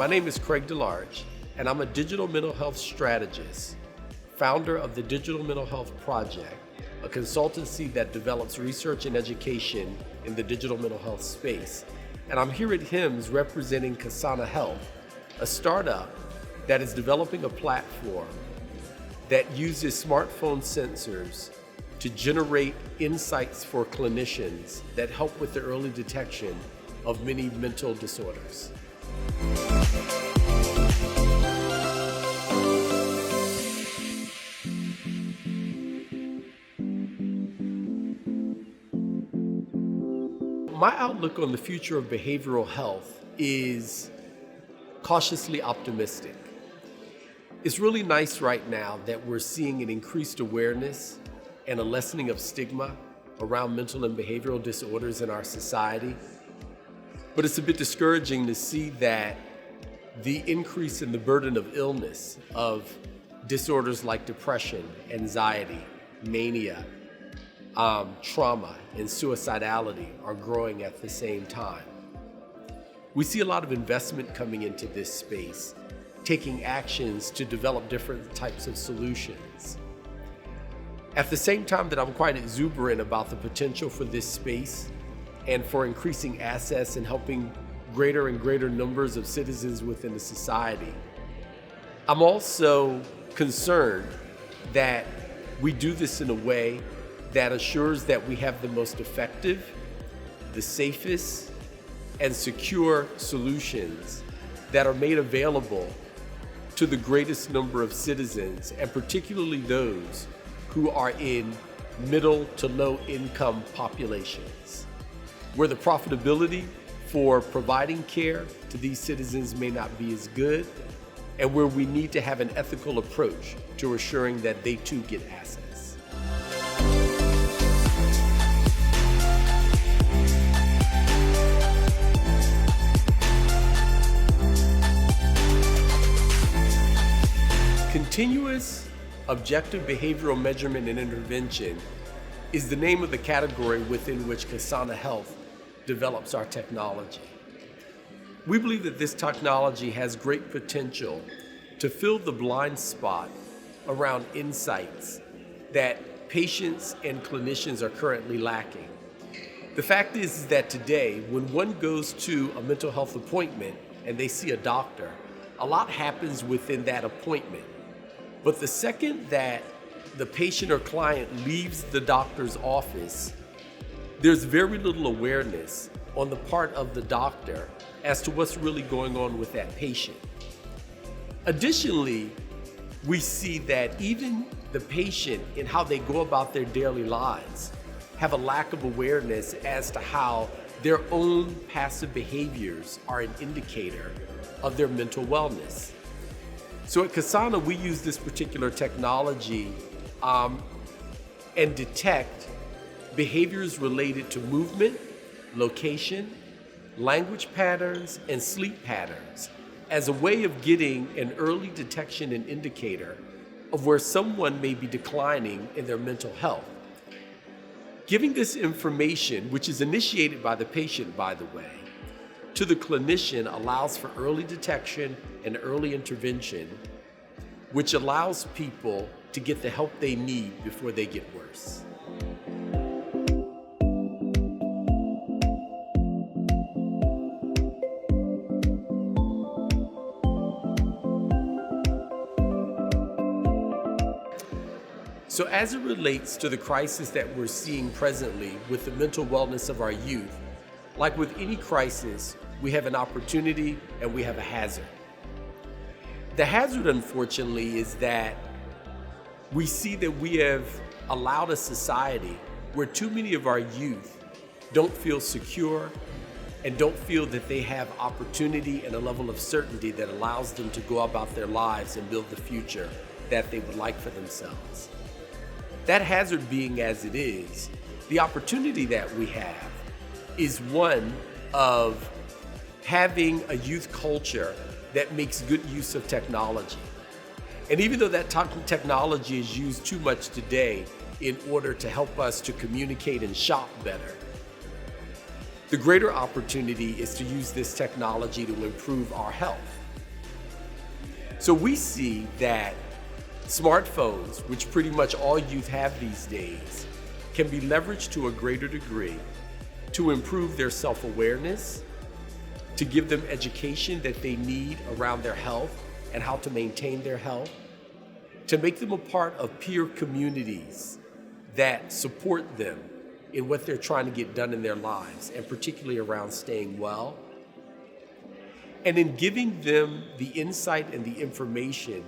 My name is Craig DeLarge, and I'm a digital mental health strategist, founder of the Digital Mental Health Project, a consultancy that develops research and education in the digital mental health space. And I'm here at HIMSS representing Ksana Health, a startup that is developing a platform that uses smartphone sensors to generate insights for clinicians that help with the early detection of many mental disorders. My outlook on the future of behavioral health is cautiously optimistic. It's really nice right now that we're seeing an increased awareness and a lessening of stigma around mental and behavioral disorders in our society. But it's a bit discouraging to see that the increase in the burden of illness, of disorders like depression, anxiety, mania, trauma, and suicidality are growing at the same time. We see a lot of investment coming into this space, taking actions to develop different types of solutions. At the same time that I'm quite exuberant about the potential for this space and for increasing access and helping greater and greater numbers of citizens within the society, I'm also concerned that we do this in a way that assures that we have the most effective, the safest, and secure solutions that are made available to the greatest number of citizens, and particularly those who are in middle to low income populations, where the profitability for providing care to these citizens may not be as good, and where we need to have an ethical approach to assuring that they too get access. Continuous objective behavioral measurement and intervention is the name of the category within which Ksana Health develops our technology. We believe that this technology has great potential to fill the blind spot around insights that patients and clinicians are currently lacking. The fact is that today, when one goes to a mental health appointment and they see a doctor, a lot happens within that appointment. But the second that the patient or client leaves the doctor's office, there's very little awareness on the part of the doctor as to what's really going on with that patient. Additionally, we see that even the patient and how they go about their daily lives have a lack of awareness as to how their own passive behaviors are an indicator of their mental wellness. So at Ksana, we use this particular technology and detect behaviors related to movement, location, language patterns, and sleep patterns as a way of getting an early detection and indicator of where someone may be declining in their mental health. Giving this information, which is initiated by the patient, by the way, to the clinician allows for early detection and early intervention, which allows people to get the help they need before they get worse. So as it relates to the crisis that we're seeing presently with the mental wellness of our youth, like with any crisis, we have an opportunity and we have a hazard. The hazard, unfortunately, is that we see that we have allowed a society where too many of our youth don't feel secure and don't feel that they have opportunity and a level of certainty that allows them to go about their lives and build the future that they would like for themselves. That hazard being as it is, the opportunity that we have is one of having a youth culture that makes good use of technology. And even though that technology is used too much today in order to help us to communicate and shop better, the greater opportunity is to use this technology to improve our health. So we see that smartphones, which pretty much all youth have these days, can be leveraged to a greater degree to improve their self-awareness, to give them education that they need around their health and how to maintain their health, to make them a part of peer communities that support them in what they're trying to get done in their lives, and particularly around staying well. And in giving them the insight and the information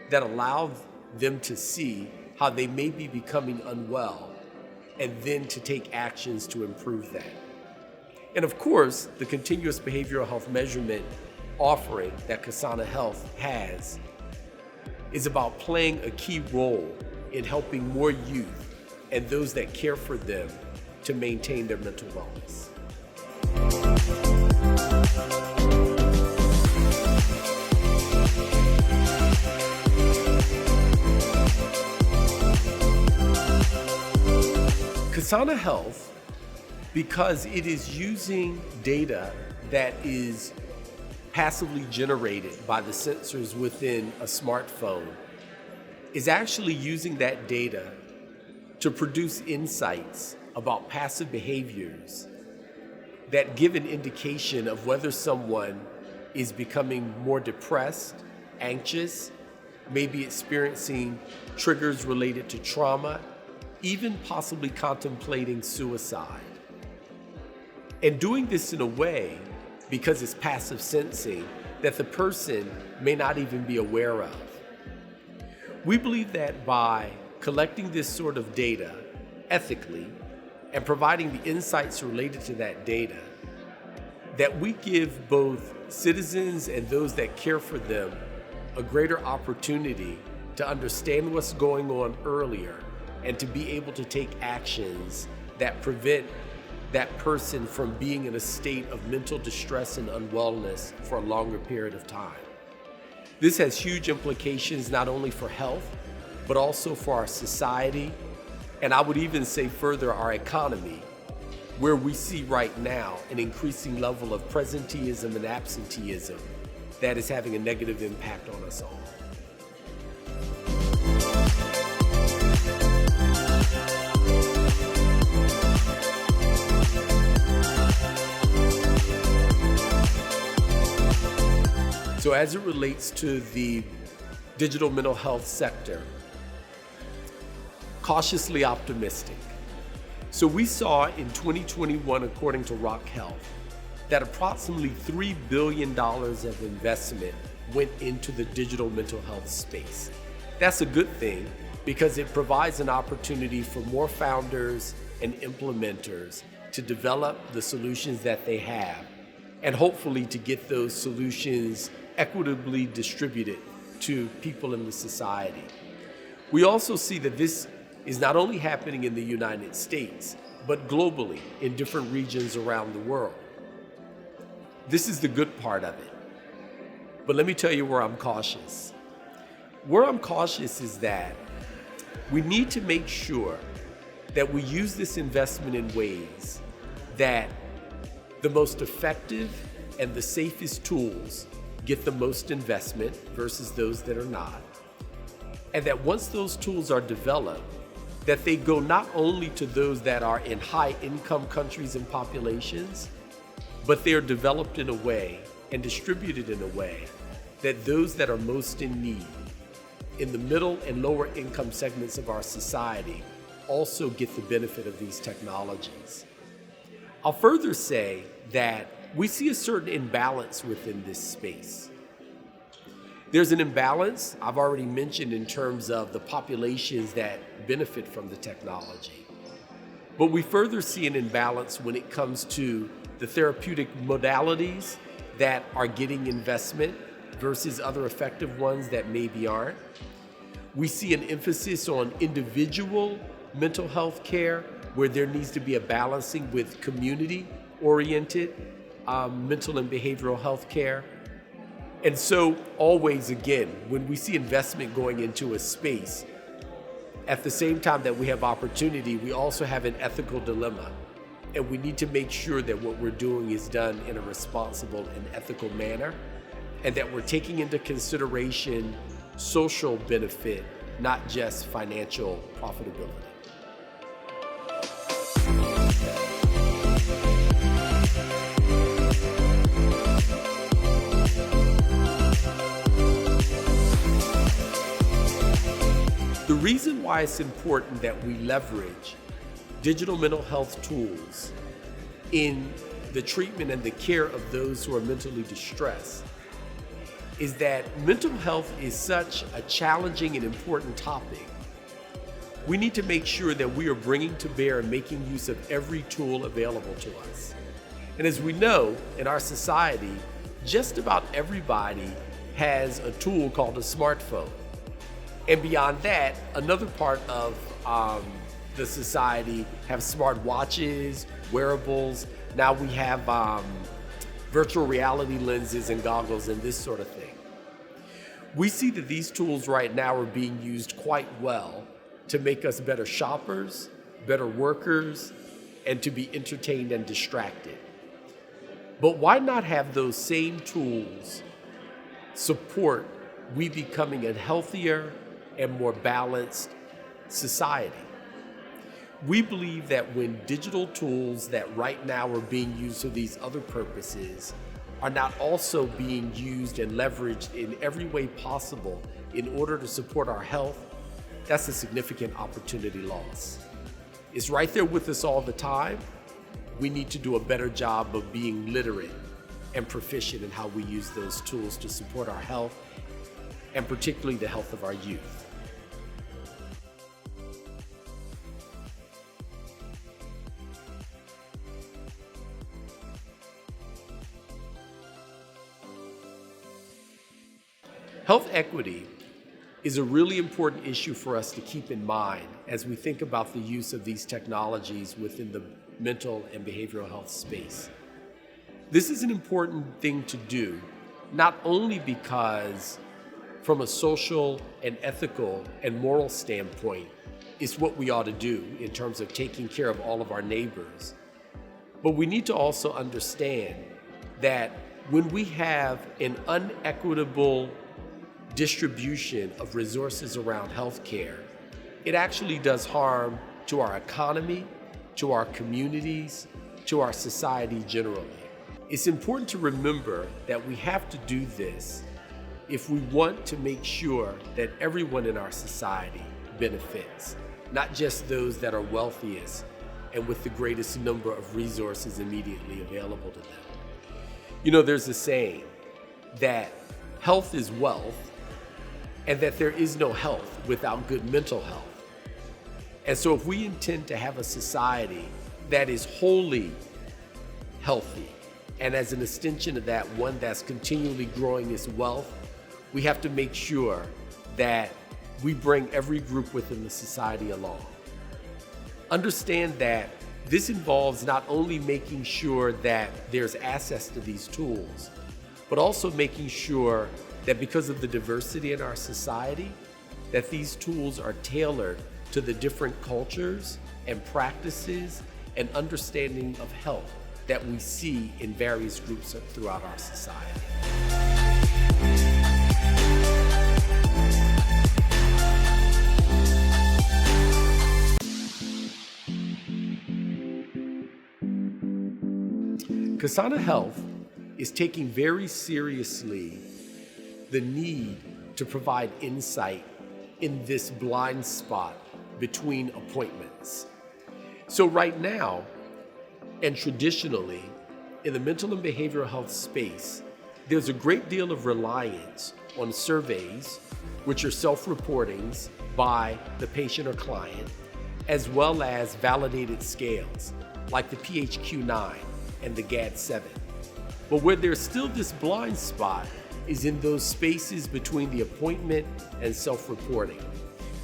that allow them to see how they may be becoming unwell, and then to take actions to improve that. And of course, the continuous behavioral health measurement offering that Ksana Health has is about playing a key role in helping more youth and those that care for them to maintain their mental wellness. Ksana Health, because it is using data that is passively generated by the sensors within a smartphone, is actually using that data to produce insights about passive behaviors that give an indication of whether someone is becoming more depressed, anxious, maybe experiencing triggers related to trauma, even possibly contemplating suicide. And doing this in a way, because it's passive sensing, that the person may not even be aware of. We believe that by collecting this sort of data ethically and providing the insights related to that data, that we give both citizens and those that care for them a greater opportunity to understand what's going on earlier and to be able to take actions that prevent that person from being in a state of mental distress and unwellness for a longer period of time. This has huge implications not only for health, but also for our society, and I would even say further our economy, where we see right now an increasing level of presenteeism and absenteeism that is having a negative impact on us all. So as it relates to the digital mental health sector, cautiously optimistic. So we saw in 2021, according to Rock Health, that approximately $3 billion of investment went into the digital mental health space. That's a good thing because it provides an opportunity for more founders and implementers to develop the solutions that they have, and hopefully to get those solutions equitably distributed to people in the society. We also see that this is not only happening in the United States, but globally in different regions around the world. This is the good part of it. But let me tell you where I'm cautious. Where I'm cautious is that we need to make sure that we use this investment in ways that the most effective and the safest tools get the most investment versus those that are not. And that once those tools are developed, that they go not only to those that are in high income countries and populations, but they are developed in a way and distributed in a way that those that are most in need, in the middle and lower income segments of our society, also get the benefit of these technologies. I'll further say that we see a certain imbalance within this space. There's an imbalance I've already mentioned in terms of the populations that benefit from the technology. But we further see an imbalance when it comes to the therapeutic modalities that are getting investment versus other effective ones that maybe aren't. We see an emphasis on individual mental health care where there needs to be a balancing with community-oriented mental and behavioral health care. And so always, again, when we see investment going into a space, at the same time that we have opportunity, we also have an ethical dilemma. And we need to make sure that what we're doing is done in a responsible and ethical manner, and that we're taking into consideration social benefit, not just financial profitability. The reason why it's important that we leverage digital mental health tools in the treatment and the care of those who are mentally distressed is that mental health is such a challenging and important topic. We need to make sure that we are bringing to bear and making use of every tool available to us. And as we know, in our society, just about everybody has a tool called a smartphone. And beyond that, another part of the society have smart watches, wearables. Now we have virtual reality lenses and goggles and this sort of thing. We see that these tools right now are being used quite well to make us better shoppers, better workers, and to be entertained and distracted. But why not have those same tools support we becoming a healthier and more balanced society? We believe that when digital tools that right now are being used for these other purposes are not also being used and leveraged in every way possible in order to support our health, that's a significant opportunity loss. It's right there with us all the time. We need to do a better job of being literate and proficient in how we use those tools to support our health, and particularly the health of our youth. Health equity is a really important issue for us to keep in mind as we think about the use of these technologies within the mental and behavioral health space. This is an important thing to do, not only because from a social and ethical and moral standpoint, it's what we ought to do in terms of taking care of all of our neighbors, but we need to also understand that when we have an unequitable distribution of resources around healthcare, it actually does harm to our economy, to our communities, to our society generally. It's important to remember that we have to do this if we want to make sure that everyone in our society benefits, not just those that are wealthiest and with the greatest number of resources immediately available to them. You know, there's a saying that health is wealth, and that there is no health without good mental health. And so if we intend to have a society that is wholly healthy, and as an extension of that, one that's continually growing its wealth, we have to make sure that we bring every group within the society along. Understand that this involves not only making sure that there's access to these tools, but also making sure that because of the diversity in our society, that these tools are tailored to the different cultures and practices and understanding of health that we see in various groups throughout our society. Ksana Health is taking very seriously the need to provide insight in this blind spot between appointments. So right now, and traditionally, in the mental and behavioral health space, there's a great deal of reliance on surveys, which are self-reportings by the patient or client, as well as validated scales, like the PHQ-9 and the GAD-7. But where there's still this blind spot is in those spaces between the appointment and self-reporting.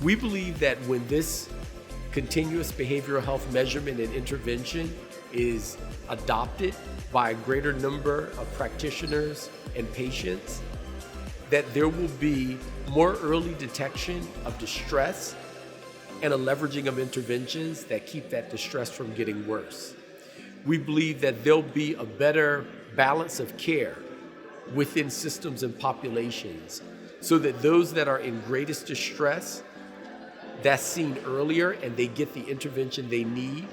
We believe that when this continuous behavioral health measurement and intervention is adopted by a greater number of practitioners and patients, that there will be more early detection of distress and a leveraging of interventions that keep that distress from getting worse. We believe that there'll be a better balance of care within systems and populations so that those that are in greatest distress, that's seen earlier and they get the intervention they need,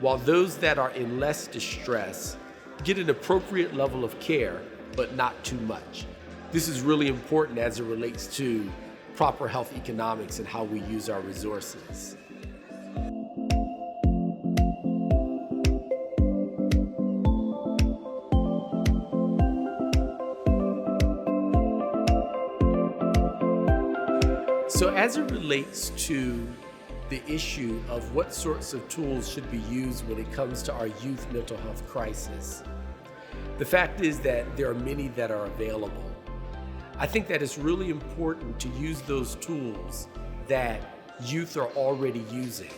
while those that are in less distress get an appropriate level of care, but not too much. This is really important as it relates to proper health economics and how we use our resources. So as it relates to the issue of what sorts of tools should be used when it comes to our youth mental health crisis, the fact is that there are many that are available. I think that it's really important to use those tools that youth are already using.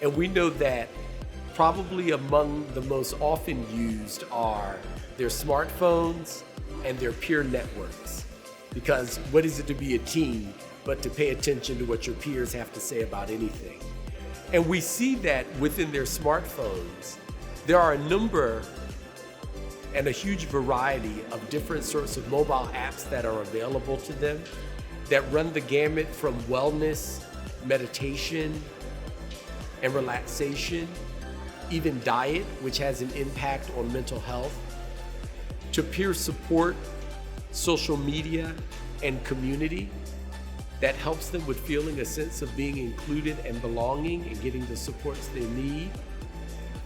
And we know that probably among the most often used are their smartphones and their peer networks. Because what is it to be a teen but to pay attention to what your peers have to say about anything? And we see that within their smartphones, there are a number and a huge variety of different sorts of mobile apps that are available to them that run the gamut from wellness, meditation, and relaxation, even diet, which has an impact on mental health, to peer support, social media, and community that helps them with feeling a sense of being included and belonging and getting the supports they need,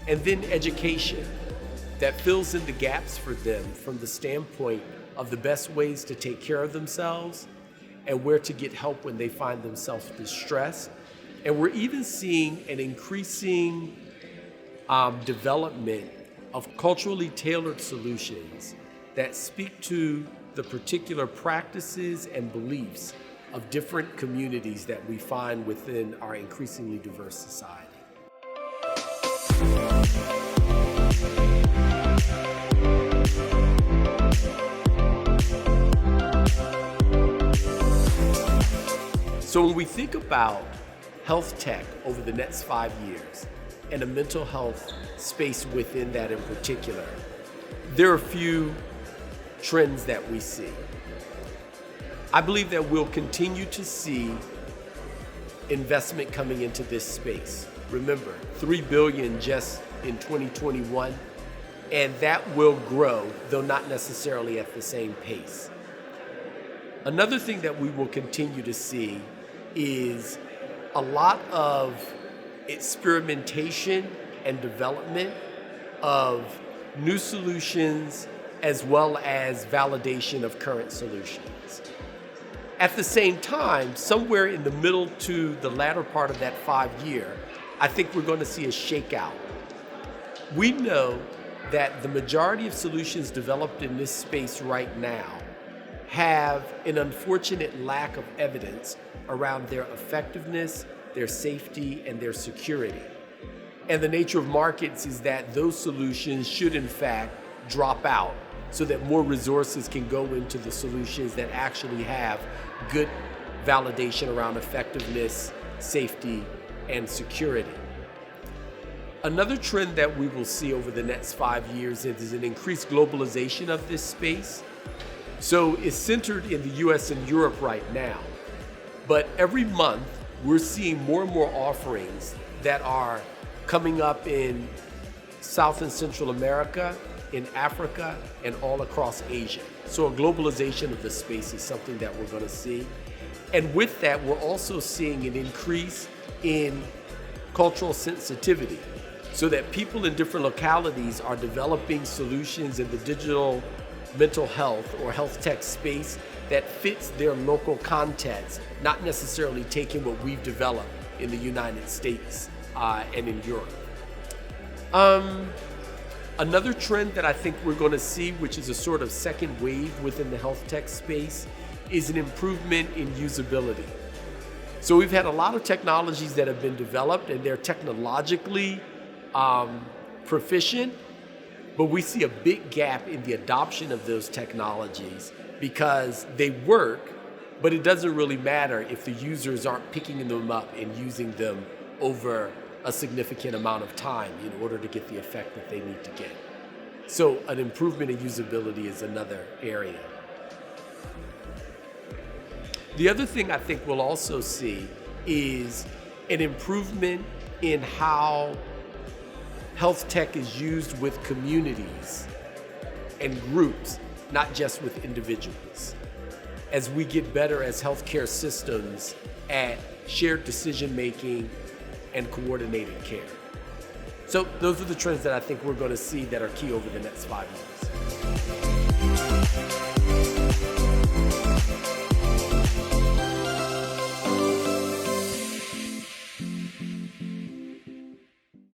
and then education that fills in the gaps for them from the standpoint of the best ways to take care of themselves and where to get help when they find themselves distressed. And we're even seeing an increasing development of culturally tailored solutions that speak to the particular practices and beliefs of different communities that we find within our increasingly diverse society. So when we think about health tech over the next 5 years and a mental health space within that in particular, there are a few trends that we see. I believe that we'll continue to see investment coming into this space. Remember, $3 billion just in 2021, and that will grow, though not necessarily at the same pace. Another thing that we will continue to see is a lot of experimentation and development of new solutions as well as validation of current solutions. At the same time, somewhere in the middle to the latter part of that 5-year, I think we're going to see a shakeout. We know that the majority of solutions developed in this space right now have an unfortunate lack of evidence around their effectiveness, their safety, and their security. And the nature of markets is that those solutions should in fact drop out so that more resources can go into the solutions that actually have good validation around effectiveness, safety, and security. Another trend that we will see over the next 5 years is an increased globalization of this space. So it's centered in the US and Europe right now, but every month we're seeing more and more offerings that are coming up in South and Central America, in Africa, and all across Asia. So a globalization of the space is something that we're going to see. And with that, we're also seeing an increase in cultural sensitivity, so that people in different localities are developing solutions in the digital mental health or health tech space that fits their local context, not necessarily taking what we've developed in the United States and in Europe. Another trend that I think we're going to see, which is a sort of second wave within the health tech space, is an improvement in usability. So we've had a lot of technologies that have been developed and they're technologically proficient, but we see a big gap in the adoption of those technologies because they work, but it doesn't really matter if the users aren't picking them up and using them over a significant amount of time in order to get the effect that they need to get. So an improvement in usability is another area. The other thing I think we'll also see is an improvement in how health tech is used with communities and groups, not just with individuals, as we get better as healthcare systems at shared decision-making and coordinated care. So those are the trends that I think we're going to see that are key over the next 5 years.